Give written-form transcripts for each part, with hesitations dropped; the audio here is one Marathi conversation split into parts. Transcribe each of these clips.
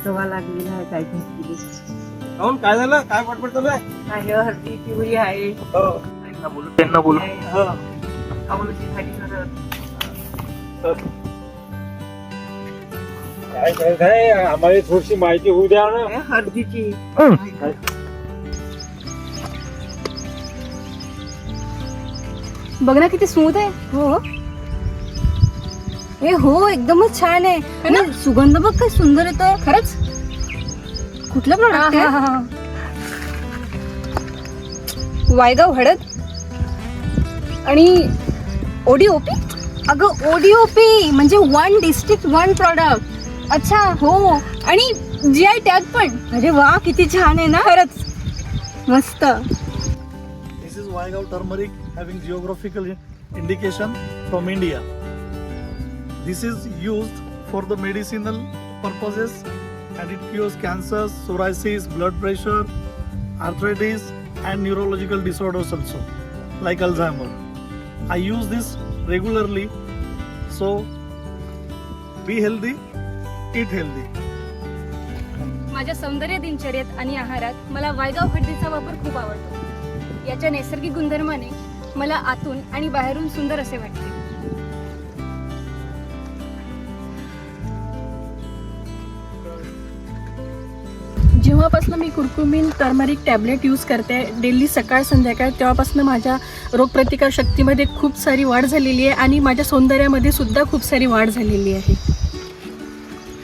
चवा लागलेला आहे काय घेतली काहून काय झालं? काय पटपट चालू आहे? आहे हळदी पिवळी आहे हो. त्यांना बोलू. हो. आवळची भाजी करत काय आम्हाला थोडीशी माहिती होऊ द्या ना. आहे हळदीची बघ ना किती स्मूथ आहे. हो ए हो एकदमच छान आहे ना. सुगंध बघ काय सुंदर येतोय. खरंच कुठलं प्रोडक्ट आहे? वायगाव हळद आणि ओडीओपी. अगं ओडीओपी म्हणजे वन डिस्ट्रिक्ट वन प्रॉडक्ट. अच्छा हो आणि जीआय टॅग पण. अरे वा किती छान आहे ना. खरंच मस्त. This is Vaigav turmeric having geographical indication from India. This is used for the medicinal purposes and it cures cancer, psoriasis, blood pressure, arthritis and neurological disorders also like Alzheimer. I use this regularly, so be healthy, eat healthy. माझ्या सौंदर्य दिनचर्येत आणि आहारात मला वायगाव हळदीचा वापर खूप आवडतो. याच्या नैसर्गिक गुणधर्माने मला आतून आणि बाहेरून सुंदर असे वाटते. जेव्हापासून मी कुरकुमीन टर्मरिक टॅबलेट यूज करते डेली सकाळ संध्याकाळ तेव्हापासून माझ्या रोगप्रतिकार शक्तीमध्ये खूप सारी वाढ झालेली आहे आणि माझ्या सौंदर्यामध्ये सुद्धा खूप सारी वाढ झालेली आहे.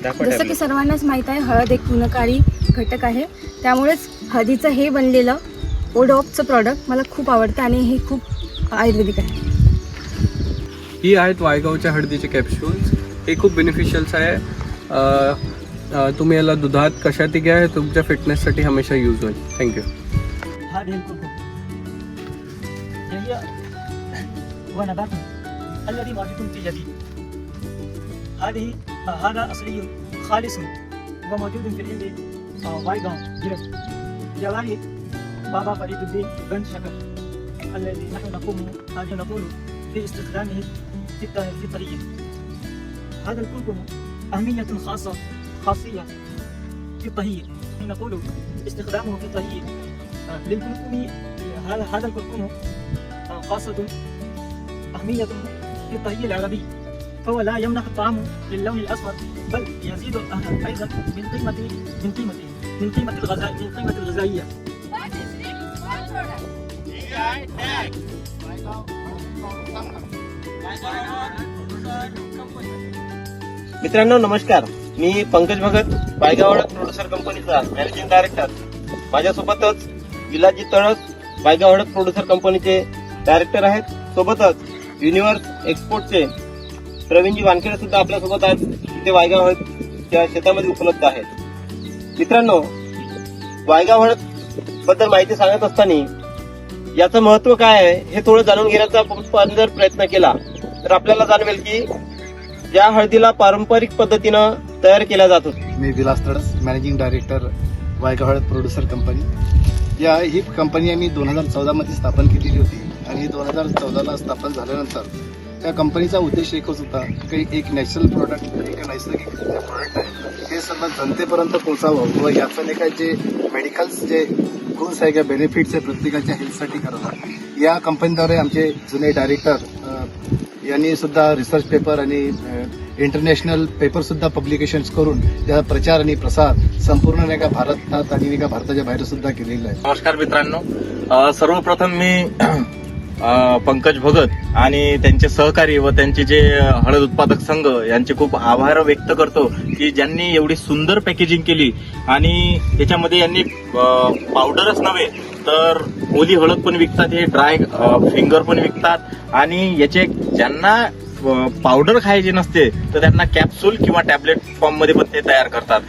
जसं की सर्वांनाच माहीत आहे हळद एक गुणकारी घटक आहे. त्यामुळेच हळदीचं हे बनलेलं ओडॉपचं प्रॉडक्ट मला खूप आवडतं आणि हे खूप आयुर्वेदिक आहे. ही आहेत वायगावच्या हळदीचे कॅप्सूल्स. हे खूप बेनिफिशियल्स आहे. तुम्ही याला दुधात कशातही घ्या. हे तुमच्या फिटनेससाठी हमेशा यूज होईल. थँक्यू. هذا أصلي خالص وموجود في الهند وايغاو جرب جواري بابا فريد الدين بن شكر الذي نحن نقول في استخدامه في الطريق. هذا الكركم أهمية خاصية في الطهي. نقول استخدامه في الطهي للكركم. هذا الكركم خاصة أهمية في الطهي العربي، فهو لا يمنح الطعام للون الأسود بل يزيد أيضا من قيمة الغذائية. मित्रांनो नमस्कार. मी पंकज भगत, वायगाव हळद प्रोड्युसर कंपनीचा मॅनेजिंग डायरेक्टर. माझ्यासोबतच विलाजी तळस, वायगाव हळद प्रोड्युसर कंपनीचे डायरेक्टर आहेत. सोबतच युनिव्हर्स एक्सपोर्टचे प्रवीणजी वानखेडे सुद्धा आपल्यासोबत आहेत. ते वायगाव हळदच्या शेतामध्ये उपलब्ध आहेत. मित्रांनो वायगाव हळद बद्दल माहिती सांगत असताना याचं महत्व काय आहे हे थोडं जाणून घेण्याचा आपण जर प्रयत्न केला तर आपल्याला जाणवेल की या हळदीला पारंपरिक पद्धतीनं तयार केल्या जातो. मी विलास तळस, मॅनेजिंग डायरेक्टर वायगाव हळद प्रोड्युसर कंपनी. ही कंपनी आम्ही 2014 मध्ये स्थापन केलेली होती आणि 2014ला स्थापन झाल्यानंतर त्या कंपनीचा उद्देश एकच होता की एक नॅचरल प्रॉडक्ट, एक नैसर्गिक प्रॉडक्ट आहे हे सर्व जनतेपर्यंत पोहोचावं व याचं नाही काय जे मेडिकल्स जे गुड्स आहे किंवा बेनिफिट्स आहे प्रत्येकाच्या हेल्थसाठी करावं. या कंपनीद्वारे आमचे जुने डायरेक्टर यांनी सुद्धा रिसर्च पेपर आणि इंटरनॅशनल पेपर सुद्धा पब्लिकेशन्स करून त्याचा प्रचार आणि प्रसार संपूर्ण नाही का भारतात आणि नाही का भारताच्या बाहेर सुद्धा केलेला आहे. नमस्कार मित्रांनो. सर्वप्रथम मी पंकज भगत आणि त्यांचे सहकारी व त्यांचे जे हळद उत्पादक संघ यांचे खूप आभार व्यक्त करतो की ज्यांनी एवढी सुंदर पॅकेजिंग केली आणि त्याच्यामध्ये यांनी पावडरच नव्हे तर ओली हळद पण विकतात, हे ड्राय फिंगर पण विकतात आणि याचे ज्यांना पावडर खायचे नसते तर त्यांना कॅप्सूल किंवा टॅबलेट फॉर्म मध्ये पण ते तयार करतात.